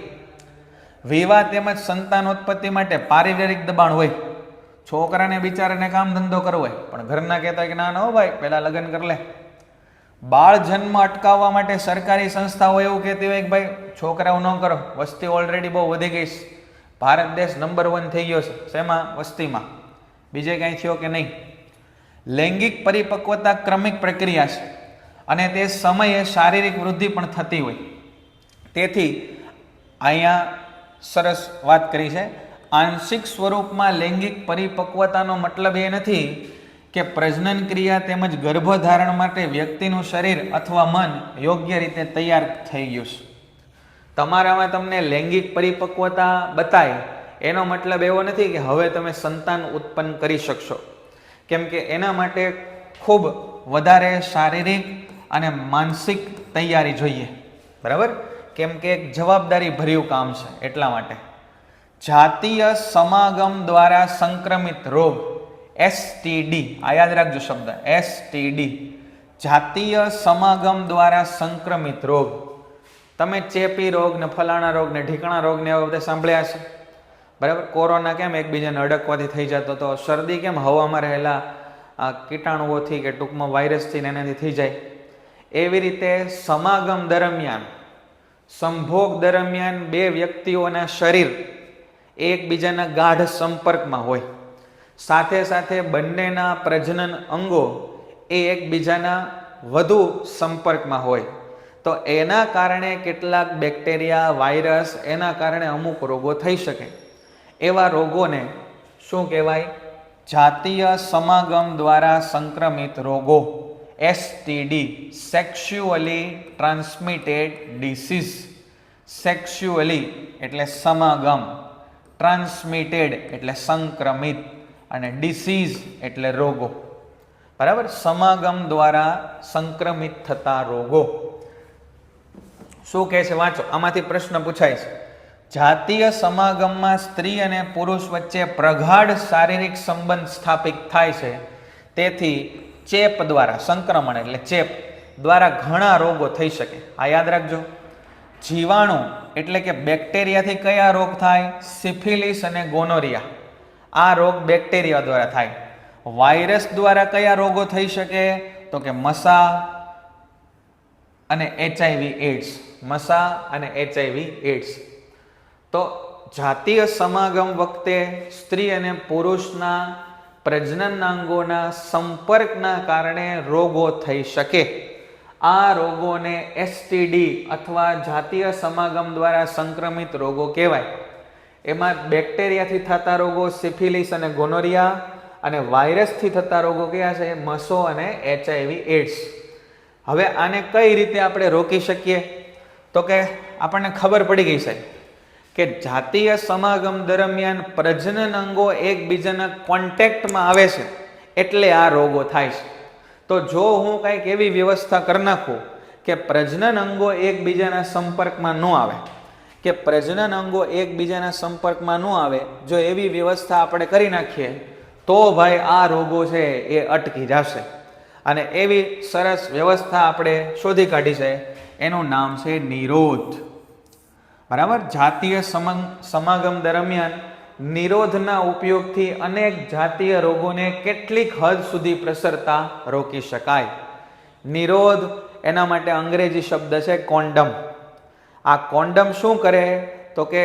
વિવાહ તેમજ સંતાનોત્પત્તિ માટે પારિવારિક દબાણ હોય. છોકરાને બિચારાને કામ ધંધો કરવો હોય પણ ઘરના કહેતા હોય કે ના હો ભાઈ પહેલા લગ્ન કરી લે. બાળ જન્મ અટકાવવા માટે સરકારી સંસ્થાઓ એવું કહેતી હોય કે ભાઈ છોકરાઓ ન કરો, વસ્તી ઓલરેડી બહુ વધી ગઈ છે, ભારત દેશ નંબર 1 થઈ ગયો છે શેમાં? વસ્તીમાં. બીજે કાંઈ થયો કે નહીં? લૈંગિક પરિપક્વતા ક્રમિક પ્રક્રિયા છે અને તે સમયે શારીરિક વૃદ્ધિ પણ થતી હોય. તેથી અહીંયા સરસ વાત કરી છે. આંશિક સ્વરૂપમાં લૈંગિક પરિપક્વતાનો મતલબ એ નથી કે પ્રજનન ક્રિયા તેમજ ગર્ભધારણ માટે વ્યક્તિનું શરીર અથવા મન યોગ્ય રીતે તૈયાર થઈ ગયું છે. તમારામાં તમને લૈંગિક પરિપક્વતા બતાય એનો મતલબ એવો નથી કે હવે તમે સંતાન ઉત્પન્ન કરી શકશો, કેમ કે એના માટે ખૂબ વધારે શારીરિક અને માનસિક તૈયારી જોઈએ, બરાબર. કેમ કે એક જવાબદારી ભર્યું કામ છે, એટલા માટે. જાતીય સમાગમ દ્વારા સંક્રમિત રોગ STD, આ યાદ રાખજો શબ્દ STD, જાતીય સમાગમ દ્વારા સંક્રમિત રોગ. તમે ચેપી રોગ ને ફલાણા રોગ ને ઢીકણા રોગ ને એવા બધા સાંભળ્યા છે, બરાબર. કોરોના કેમ એકબીજાને અડકવાથી થઈ જતો હતો, શરદી કેમ હવામાં રહેલા કીટાણુઓથી કે ટૂંકમાં વાયરસથી ને એનાથી થઈ જાય, એવી રીતે સમાગમ દરમિયાન, સંભોગ દરમિયાન બે વ્યક્તિઓના શરીર એકબીજાના ગાઢ સંપર્કમાં હોય, સાથે સાથે બંનેના પ્રજનન અંગો એ એકબીજાના વધુ સંપર્કમાં હોય, તો એના કારણે કેટલાક બેક્ટેરિયા, વાયરસ, એના કારણે અમુક રોગો થઈ શકે. એવા રોગોને શું કહેવાય? જાતીય સમાગમ દ્વારા સંક્રમિત રોગો, STD, sexually transmitted disease. Sexually એટલે સમાગમ, ટ્રાન્સમિટેડ એટલે સંક્રમિત, અને ડિસીઝ એટલે રોગો, બરાબર. સમાગમ દ્વારા સંક્રમિત થતા રોગો. શું કહે છે વાંચો, આમાંથી પ્રશ્ન પૂછાય છે. જાતીય સમાગમમાં સ્ત્રી અને પુરુષ વચ્ચે પ્રગાઢ શારીરિક સંબંધ સ્થાપિત થાય છે, તેથી ચેપ દ્વારા, સંક્રમણ એટલે ચેપ દ્વારા ઘણા રોગો થઈ શકે. આ યાદ રાખજો. જીવાણુ એટલે કે બેક્ટેરિયાથી કયા રોગ થાય? સિફિલિસ અને ગોનોરિયા, આ રોગ બેક્ટેરિયા દ્વારા થાય. વાયરસ દ્વારા કયા રોગો થઈ શકે? તો કે મસા અને HIV એડ્સ, મસા અને HIV એડ્સ. તો જાતીય સમાગમ વખતે સ્ત્રી અને પુરુષના પ્રજનનાંગોના સંપર્કના કારણે રોગો થઈ શકે. આ રોગોને એસટીડી અથવા જાતીય સમાગમ દ્વારા સંક્રમિત રોગો કહેવાય. એમાં બેક્ટેરિયાથી થતા રોગો સિફિલિસ અને ગોનોરિયા, અને વાયરસથી થતા રોગો કયા છે? મસો અને HIV એડ્સ. હવે આને કઈ રીતે આપણે રોકી શકીએ? તો કે આપણને ખબર પડી ગઈ છે કે જાતીય સમાગમ દરમિયાન પ્રજનન અંગો એકબીજાના કોન્ટેક્ટમાં આવે છે એટલે આ રોગો થાય છે. તો જો હું કંઈક એવી વ્યવસ્થા કરી નાખું કે પ્રજનન અંગો એકબીજાના સંપર્કમાં ન આવે, કે પ્રજનન અંગો એકબીજાના સંપર્કમાં ન આવે, જો એવી વ્યવસ્થા આપણે કરી નાખીએ તો ભાઈ આ રોગો છે એ અટકી જશે. અને એવી સરસ વ્યવસ્થા આપણે શોધી કાઢી છે, એનું નામ છે નિરોધ. બરાબર. જાતીય સમાગમ દરમિયાન નિરોધના ઉપયોગથી અનેક જાતીય રોગોને કેટલીક હદ સુધી પ્રસરતા રોકી શકાય. નિરોધ એના માટે અંગ્રેજી શબ્દ છે કોન્ડમ. આ કોન્ડમ શું કરે? તો કે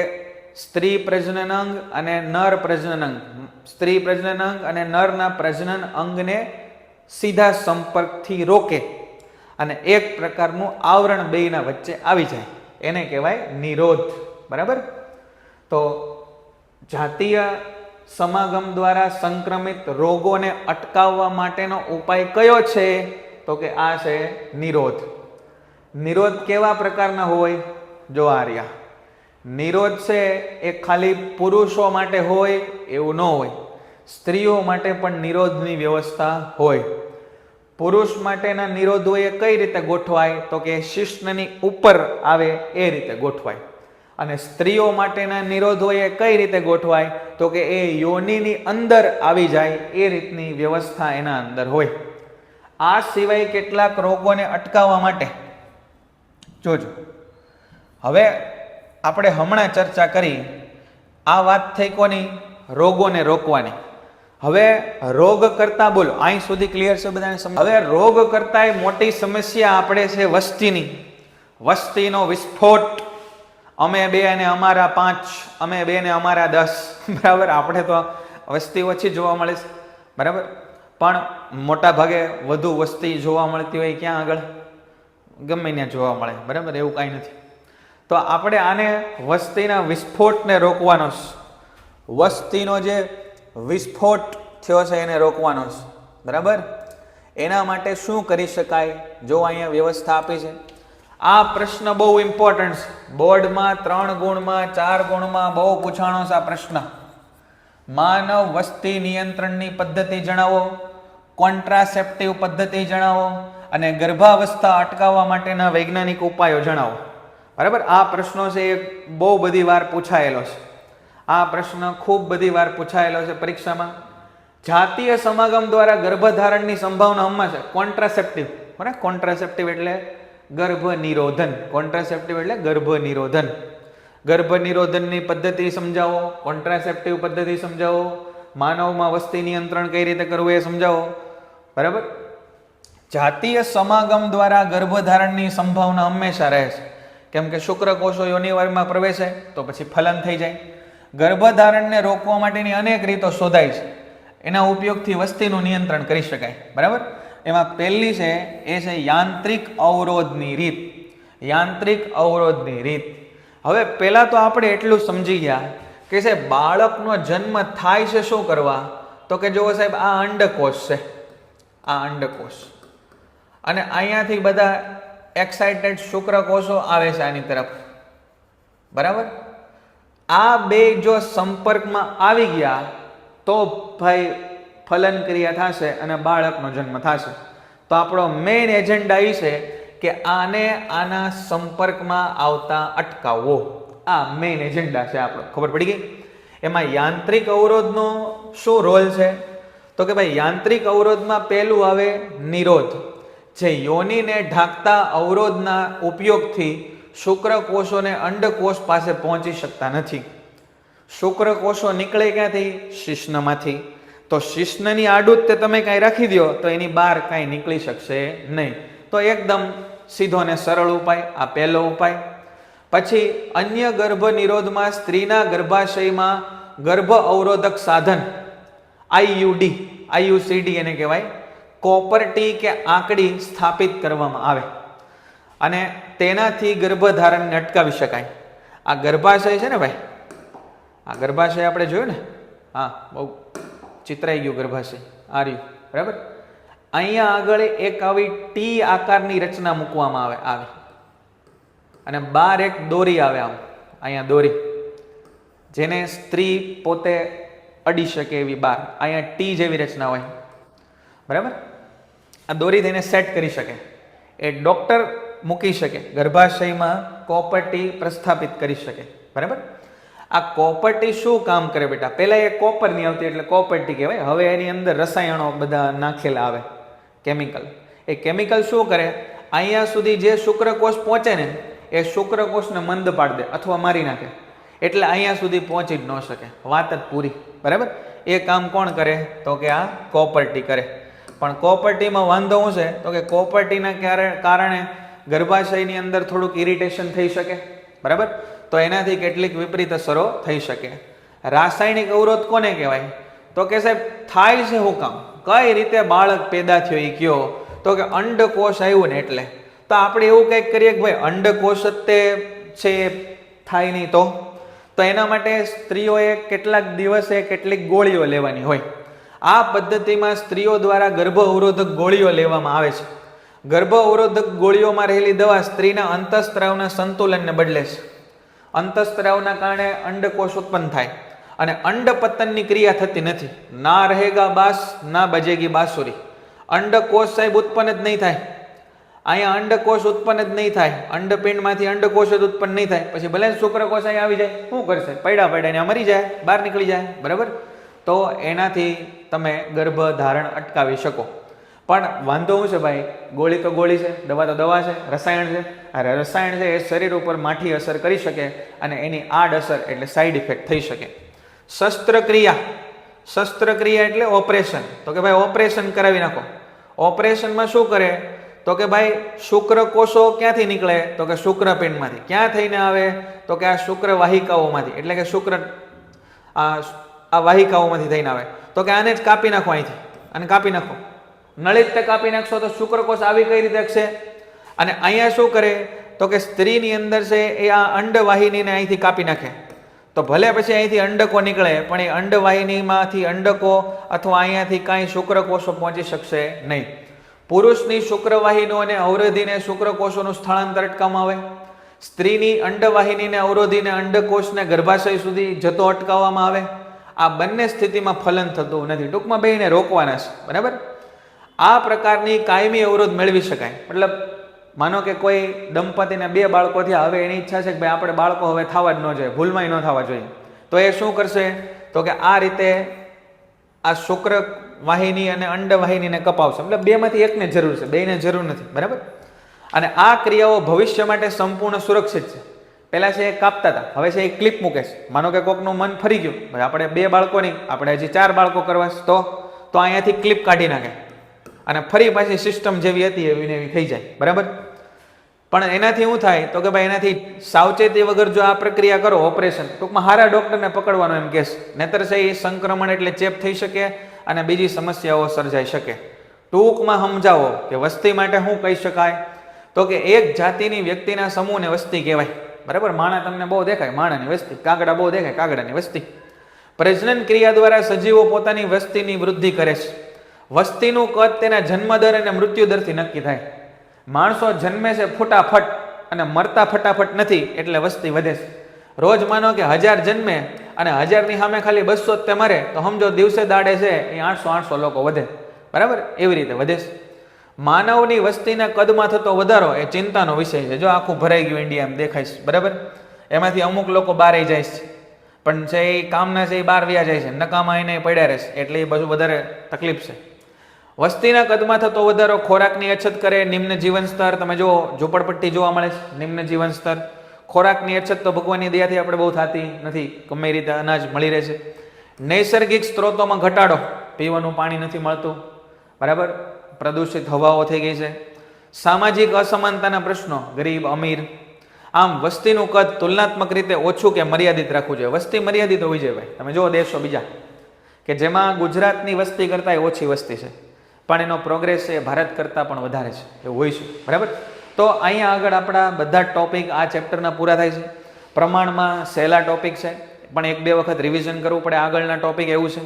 સ્ત્રી પ્રજનન અંગ અને નર પ્રજનન અંગ, સ્ત્રી પ્રજનન અંગ અને નરના પ્રજનન અંગને સીધા સંપર્કથી રોકે અને એક પ્રકારનું આવરણ બેયના વચ્ચે આવી જાય, એને કહેવાય નિરોધ. બરાબર. તો જાતીય સમાગમ દ્વારા સંક્રમિત રોગોને અટકાવવા માટેનો ઉપાય કયો છે? તો કે આ છે નિરોધ. નિરોધ કેવા પ્રકારના હોય? જો આ રહ્યા. નિરોધ છે એ ખાલી પુરુષો માટે હોય એવું ન હોય, સ્ત્રીઓ માટે પણ નિરોધની વ્યવસ્થા હોય. પુરુષ માટેના નિરોધ હોય એ કઈ રીતે ગોઠવાય? તો કે શિશ્નની ઉપર આવે એ રીતે ગોઠવાય. અને સ્ત્રીઓ માટેના નિરોધ હોય એ કઈ રીતે ગોઠવાય? તો કે એ યોનિની અંદર આવી જાય એ રીતની વ્યવસ્થા એના અંદર હોય. આ સિવાય કેટલાક રોગોને અટકાવવા માટે જોજો, હવે આપણે હમણાં ચર્ચા કરી, આ વાત થઈ કોની? રોગોને રોકવાની. હવે રોગ કરતા, બોલો અહીં સુધી ક્લિયર છે બધાને? હવે રોગ કરતા મોટી સમસ્યા આપણે છે વસ્તીની. વસ્તીનો વિસ્ફોટ. અમે બે અને અમારા 5, અમે બે ને અમારા 10. બરાબર. આપણે તો વસ્તી ઓછી જોવા મળે છે. બરાબર. પણ મોટા ભાગે વધુ વસ્તી જોવા મળતી હોય ક્યાં આગળ? ગમે ત્યાં જોવા મળે. બરાબર. એવું કાંઈ નથી. તો આપણે આને વસ્તીના વિસ્ફોટને રોકવાનો છે. વસ્તીનો જે વિસ્ફોટ થયો છે એને રોકવાનો છે. બરાબર. એના માટે શું કરી શકાય? જો અહીંયા વ્યવસ્થા આપી છે. આ પ્રશ્ન બહુ ઇમ્પોર્ટન્ટ છે. બોર્ડમાં 3 ગુણમાં 4 ગુણમાં બહુ પૂછાણો છે આ પ્રશ્ન. માનવ વસ્તી નિયંત્રણની પદ્ધતિ જણાવો, કોન્ટ્રાસેપ્ટિવ પદ્ધતિ જણાવો અને ગર્ભાવસ્થા અટકાવવા માટેના વૈજ્ઞાનિક ઉપાયો જણાવો. બરાબર. આ પ્રશ્નો છે એ બહુ બધી વાર પૂછાયેલો છે. આ પ્રશ્ન ખૂબ બધી વાર પૂછાયેલો છે પરીક્ષામાં. જાતીય સમાગમ દ્વારા ગર્ભધારણની સંભાવના હમણાં છે. કોન્ટ્રાસેપ્ટિવ. બરાબર. કોન્ટ્રાસેપ્ટિવ એટલે ગર્ભ નિરોધન. કોન્ટ્રાસેપ્ટિવ એટલે ગર્ભ નિરોધન. ગર્ભ નિરોધનની પદ્ધતિ સમજાવો, કોન્ટ્રાસેપ્ટિવ પદ્ધતિ સમજાવો, માનવમાં વસ્તી નિયંત્રણ કઈ રીતે કરવું એ સમજાવો. બરાબર. જાતીય સમાગમ દ્વારા ગર્ભધારણની સંભાવના હંમેશા રહે છે, કેમ કે શુક્રકોષો યોનિવારમાં પ્રવેશે તો પછી ફલન થઈ જાય. ગર્ભધારણને રોકવા માટેની અનેક રીતો શોધાય છે. એના ઉપયોગથી વસ્તીનું નિયંત્રણ કરી શકાય. બરાબર. એમાં પહેલી છે એ છે યાંત્રિક અવરોધની રીત. યાંત્રિક અવરોધની રીત. હવે પહેલા તો આપણે એટલું સમજી ગયા કે સાહેબ બાળકનો જન્મ થાય છે શું કરવા? તો કે જુઓ સાહેબ, આ અંડકોષ છે, આ અંડકોષ, અને અહીંયાથી બધા એક્સાઇટેડ શુક્રકોષો આવે છે આની તરફ. બરાબર. આ બે જો સંપર્કમાં આવી ગયા તો ભાઈ ફલન ક્રિયા થશે અને બાળકનો જન્મ થશે. તો આપણો મેઇન એજન્ડા એ છે કે આને આના સંપર્કમાં આવતા અટકાવવો. આ મેઇન એજન્ડા છે આપણો. ખબર પડી ગઈ? એમાં યાંત્રિક અવરોધનો શું રોલ છે? તો કે ભાઈ યાંત્રિક અવરોધમાં પહેલું આવે નિરોધ. જે યોનિને ઢાંકતા અવરોધના ઉપયોગથી શુક્રકોષોને અંડકોષ પાસે પહોંચી શકતા નથી. શુક્રકોષો નીકળે ક્યાંથી? શિશ્નમાંથી. તો શિશ્નની આડું તે તમે કાંઈ રાખી દો તો એની બહાર કાંઈ નીકળી શકશે નહીં. તો એકદમ સીધો ને સરળ ઉપાય આ પહેલો ઉપાય. પછી અન્ય ગર્ભ નિરોધમાં સ્ત્રીના ગર્ભાશયમાં ગર્ભ અવરોધક સાધન આઈયુસીડી એને કહેવાય, કોપરટી કે આંકડી સ્થાપિત કરવામાં આવે અને તેનાથી ગર્ભધારણને અટકાવી શકાય. આ ગર્ભાશય છે ને ભાઈ, આ ગર્ભાશય આપણે જોયું ને, હા બહુ ચિતરાઈ ગયું ગર્ભાશય, આ રહ્યું બરાબર. અહીંયા આગળ એક આવી ટી આકારની રચના મૂકવામાં આવે અને બહાર એક દોરી આવે, આમ અહીંયા દોરી, જેને સ્ત્રી પોતે અડી શકે એવી બહાર અહીંયા ટી જેવી રચના હોય બરાબર. આ દોરી થઈને સેટ કરી શકે, એ ડોક્ટર મૂકી શકે ગર્ભાશયમાં, કોપરટી પ્રસ્થાપિત કરી શકે બરાબર. આ કોપરટી શું કામ કરે બેટા? પહેલા એ કોપર ની આવતી એટલે કોપરટી કહેવાય. હવે એની અંદર રસાયણો બધા નાખેલા આવે, કેમિકલ. એ કેમિકલ શું કરે? અહીંયા સુધી જે શુક્રકોષ પહોંચે ને એ શુક્રકોષને મંદ પાડી દે અથવા મારી નાખે, એટલે અહીંયા સુધી પહોંચી જ ન શકે. વાત જ પૂરી બરાબર. એ કામ કોણ કરે? તો કે આ કોપરટી કરે. પણ કોપરટીમાં વાંધો શું છે? તો કે કોપરટીના કારણે ગર્ભાશયની અંદર થોડુંક ઇરિટેશન થઈ શકે બરાબર. તો એનાથી કેટલીક વિપરીત અસરો થઈ શકે. રાસાયણિક અવરોધ કોને કહેવાય? તો કે સાહેબ થાય છે શું કામ? કઈ રીતે બાળક પેદા થયો એ કયો? તો કે અંડકોષ આવ્યું ને એટલે. તો આપણે એવું કંઈક કરીએ કે ભાઈ અંડકોષ જ તે છે થાય નહીં તો એના માટે સ્ત્રીઓએ કેટલાક દિવસે કેટલીક ગોળીઓ લેવાની હોય. આ પદ્ધતિમાં સ્ત્રીઓ દ્વારા ગર્ભ અવરોધક ગોળીઓ લેવામાં આવે છે. ગર્ભ અવરોધક ગોળીઓમાં રહેલી દવા સ્ત્રીના અંતઃસ્ત્રાવના સંતુલનને બદલે છે. અંતઃસ્ત્રાવના કારણે અંડકોષ ઉત્પન્ન થાય અને અંડપતનની ક્રિયા થતી નથી. ના રહેગા બાસ ના બજેગી બાંસુરી. અંડકોષ સાહેબ ઉત્પન્ન જ નહીં થાય. અહીંયા અંડકોષ ઉત્પન્ન જ નહીં થાય, અંડપિંડમાંથી અંડકોષ જ ઉત્પન્ન નહીં થાય. પછી ભલે શુક્રકોષ અહીંયા આવી જાય, શું કરશે? પડ્યા મરી જાય, બહાર નીકળી જાય બરાબર. તો એનાથી તમે ગર્ભ ધારણ અટકાવી શકો. પણ વાંધો શું છે ભાઈ? ગોળી તો ગોળી છે, દવા તો દવા છે, રસાયણ છે. અરે રસાયણ છે એ શરીર ઉપર માઠી અસર કરી શકે અને એની આડ અસર એટલે સાઈડ ઇફેક્ટ થઈ શકે. શસ્ત્રક્રિયા એટલે ઓપરેશન. તો કે ભાઈ ઓપરેશન કરાવી નાખો. ઓપરેશનમાં શું કરે? તો કે ભાઈ શુક્રકોષો ક્યાંથી નીકળે? તો કે શુક્રપિંડમાંથી. ક્યાં થઈને આવે? તો કે આ શુક્ર વાહિકાઓમાંથી, એટલે કે શુક્ર આ વાહિકાઓમાંથી થઈને આવે. તો કે આને જ કાપી નાખો, અહીંથી અને કાપી નાખો. નળી જ કાપી નાખશો તો શુક્રકોષ આવી કઈ રીતે શકશે? અને અહીંયા શું કરે? તો કે સ્ત્રીની અંદર છે એ આ અંડવાહિનીને અહીંથી કાપી નાખે. તો ભલે પછી અહીંથી અંડકો નીકળે, પણ એ અંડવાહિનીમાંથી અંડકો અથવા અહીંયાથી કાંઈ શુક્રકોષો પહોંચી શકશે નહીં. પુરુષની શુક્રવાહિનીઓને અવરોધીને શુક્રકોષોનું સ્થળાંતર અટકાવવામાં આવે. સ્ત્રીની અંડવાહિનીને અવરોધીને અંડકોષને ગર્ભાશય સુધી જતો અટકાવવામાં આવે. આ બંને સ્થિતિમાં ફલન થતું નથી. ટૂંકમાં બેને રોકવાના છે બરાબર. આ પ્રકારની કાયમી અવરોધ મેળવી શકાય. મતલબ માનો કે કોઈ દંપતીને 2 બાળકો થયા, હવે એની ઈચ્છા છે કે ભાઈ આપણે બાળકો હવે થવા જ ન જોઈએ, ભૂલમાંય ન થવા જોઈએ. તો એ શું કરશે? તો કે આ રીતે આ શુક્ર વાહિની અને અંડવાહિનીને કપાવશે. મતલબ 2 માંથી એકને જરૂર છે, 2ને જરૂર નથી બરાબર. અને આ ક્રિયાઓ ભવિષ્ય માટે સંપૂર્ણ સુરક્ષિત છે. પહેલા છે એ કાપતા હતા, હવે છે એ ક્લિપ મૂકે છે. માનો કે કોકનું મન ફરી ગયું, ભાઈ આપણે 2 બાળકો નહીં, આપણે હજી 4 બાળકો કરવા છે, તો અહીંયાથી ક્લિપ કાઢી નાખે અને ફરી પાછી સિસ્ટમ જેવી હતી એવી ને એવી થઈ જાય બરાબર. પણ એનાથી શું થાય? તો કે ભાઈ એનાથી સાવચેતી વગર જો આ પ્રક્રિયા કરો, ઓપરેશન, ટૂંકમાં હારા ડોક્ટરને પકડવાનો એમ કેસ, નહીતર છે એ સંક્રમણ એટલે ચેપ થઈ શકે અને બીજી સમસ્યાઓ સર્જાઈ શકે. ટૂંકમાં સમજાવો કે વસ્તી માટે શું કહી શકાય? તો કે એક જાતિની વ્યક્તિના સમૂહને વસ્તી કહેવાય બરાબર. માણા તમને બહુ દેખાય, માણાની વસ્તી. કાગડા બહુ દેખાય, કાગડાની વસ્તી. પ્રજનન ક્રિયા દ્વારા સજીવો પોતાની વસ્તીની વૃદ્ધિ કરે છે. વસ્તીનું કદ તેના જન્મદર અને મૃત્યુદરથી નક્કી થાય. માણસો જન્મે છે ફટાફટ અને મરતા ફટાફટ નથી, એટલે વસ્તી વધે છે. રોજ માનો કે 1000 જન્મે અને 1000ની સામે ખાલી 200 જ તે મરે, તો સમજો દિવસે દાડે છે એ 800 લોકો વધે બરાબર. એવી રીતે વધે છે. માનવની વસ્તીના કદમાં થતો વધારો એ ચિંતાનો વિષય છે. જો આખું ભરાઈ ગયું ઇન્ડિયા એમ દેખાય છે બરાબર. એમાંથી અમુક લોકો બહાર જાય છે, પણ છે એ કામના છે એ બહાર વ્યા જાય છે, નકામા એને પડ્યા રહે છે, એટલે એ બધું વધારે તકલીફ છે. વસ્તીના કદમાં થતો વધારો ખોરાકની અછત કરે. નિમ્ન જીવન સ્તર, તમે જો ઝૂંપડપટ્ટી જોવા મળે છે, નિમ્ન જીવન સ્તર. ખોરાકની અછત તો ભગવાનની દયાથી આપણે બહુ થતી નથી, ગમે એ રીતે અનાજ મળી રહે છે. નૈસર્ગિક સ્ત્રોતોમાં ઘટાડો, પીવાનું પાણી નથી મળતું બરાબર. પ્રદૂષિત હવાઓ થઈ ગઈ છે. સામાજિક અસમાનતાના પ્રશ્નો, ગરીબ અમીર. આમ વસ્તીનું કદ તુલનાત્મક રીતે ઓછું કે મર્યાદિત રાખવું જોઈએ. વસ્તી મર્યાદિત હોવી જોઈએ ભાઈ. તમે જુઓ દેશો બીજા કે જેમાં ગુજરાતની વસ્તી કરતાં ઓછી વસ્તી છે, પણ એનો પ્રોગ્રેસ એ ભારત કરતાં પણ વધારે છે, એવું હોય છે, બરાબર. તો અહીંયા આગળ આપણા બધા ટોપિક આ ચેપ્ટરના પૂરા થાય છે. પ્રમાણમાં સહેલા ટોપિક છે, પણ 1-2 વખત રિવિઝન કરવું પડે, આગળના ટોપિક એવું છે,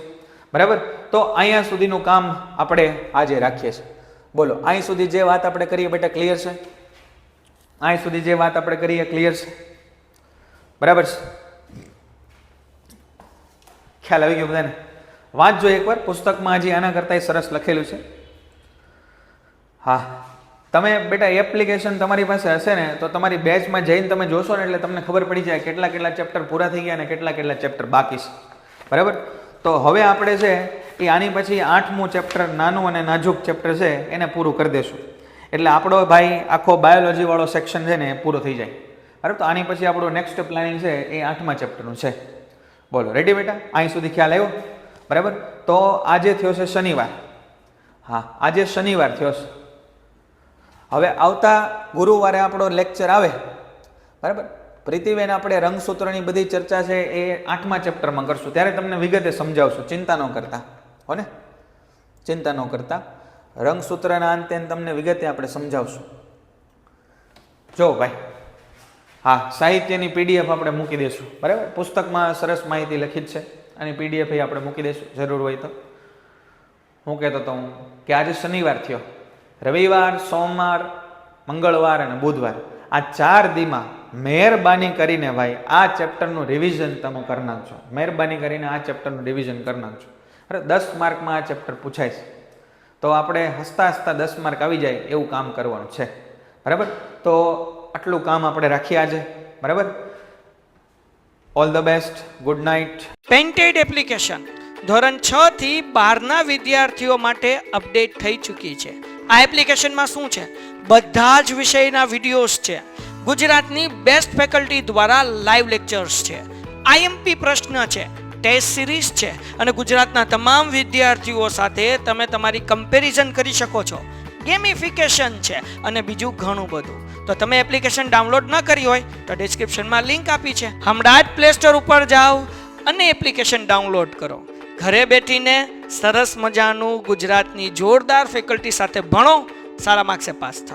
બરાબર. તો અહીંયા સુધીનું કામ આપણે આજે રાખીએ છીએ. બોલો, અહીં સુધી જે વાત આપણે કરીએ બેટા ક્લિયર છે? અહીં સુધી જે વાત આપણે કરીએ ક્લિયર છે, બરાબર છે? ખ્યાલ આવી ગયો બધાને? વાંચજો એકવાર, પુસ્તકમાં હજી આના કરતાં સરસ લખેલું છે. હા, તમે બેટા એપ્લિકેશન તમારી પાસે હશે ને તો તમારી બેચમાં જઈને તમે જોશો ને એટલે તમને ખબર પડી જાય કેટલા કેટલા ચેપ્ટર પૂરા થઈ ગયા અને કેટલા કેટલા ચેપ્ટર બાકી છે, બરાબર. તો હવે આપણે છે એ આની પછી 8મું ચેપ્ટર, નાનું અને નાજુક ચેપ્ટર છે, એને પૂરું કરી દેશું. એટલે આપણો ભાઈ આખો બાયોલોજી વાળો સેક્શન છે ને એ પૂરો થઈ જાય, બરાબર. તો આની પછી આપણું નેક્સ્ટ પ્લાનિંગ છે એ 8મા ચેપ્ટરનું છે. બોલો, રેડી બેટા? અહીં સુધી ખ્યાલ આવ્યો, બરાબર. તો આજે થયો છે શનિવાર. હા, આજે શનિવાર થયો છે. હવે આવતા ગુરુવારે આપણો લેક્ચર આવે, બરાબર. પ્રીતિબેન આપણે રંગસૂત્રની બધી ચર્ચા છે એ 8મા ચેપ્ટરમાં કરશું, ત્યારે તમને વિગતે સમજાવશું. ચિંતા ન કરતા, હો ને? ચિંતા ન કરતા. રંગસૂત્રના અંતે તમને વિગતે આપણે સમજાવશું. જો ભાઈ, હા, સાહિત્યની PDF આપણે મૂકી દઈશું, બરાબર. પુસ્તકમાં સરસ માહિતી લખી જ છે, અને PDF આપણે મૂકી દઈશું જરૂર હોય તો. હું કહેતો હતો હું કે આજે શનિવાર થયો, રવિવાર, સોમવાર, મંગળવાર અને બુધવાર, આ 4 દીમાં મહેરબાની કરીને ભાઈ આ ચેપ્ટરનું રિવિઝન તમે કરી નાખજો. મહેરબાની કરીને આ ચેપ્ટરનું રિવિઝન કરી નાખજો. અરે 10 માર્કમાં આ ચેપ્ટર પૂછાય છે, તો આપણે હસતા હસતા 10 માર્ક આવી જાય એવું કામ કરવાનું છે, બરાબર. તો આટલું કામ આપણે રાખીએ આજે, બરાબર. All the best, good night. Painted application ધોરણ 6 થી 12ના વિદ્યાર્થીઓ માટે અપડેટ થઈ ચૂકી છે. આ એપ્લિકેશનમાં શું છે? બધા જ વિષયના વિડીયોઝ છે. ગુજરાતની બેસ્ટ ફેકલ્ટી દ્વારા લાઈવ લેક્ચર્સ છે. IMP પ્રશ્ન છે, ટેસ્ટ સિરીઝ છે, અને ગુજરાતના તમામ વિદ્યાર્થીઓ સાથે તમે તમારી કમ્પેરિઝન કરી શકો છો. ગેમિફિકેશન છે અને બીજું ઘણું બધું. તો તમે એપ્લિકેશન ડાઉનલોડ ન કરી હોય તો ડિસ્ક્રિપ્શનમાં લિંક આપી છે, હમણાં જ પ્લે સ્ટોર ઉપર જાઓ અને એપ્લિકેશન ડાઉનલોડ કરો. ઘરે બેઠીને સરસ મજાનું ગુજરાતની જોરદાર ફેકલ્ટી સાથે ભણો, સારા માર્ક્સે પાસ થાઓ.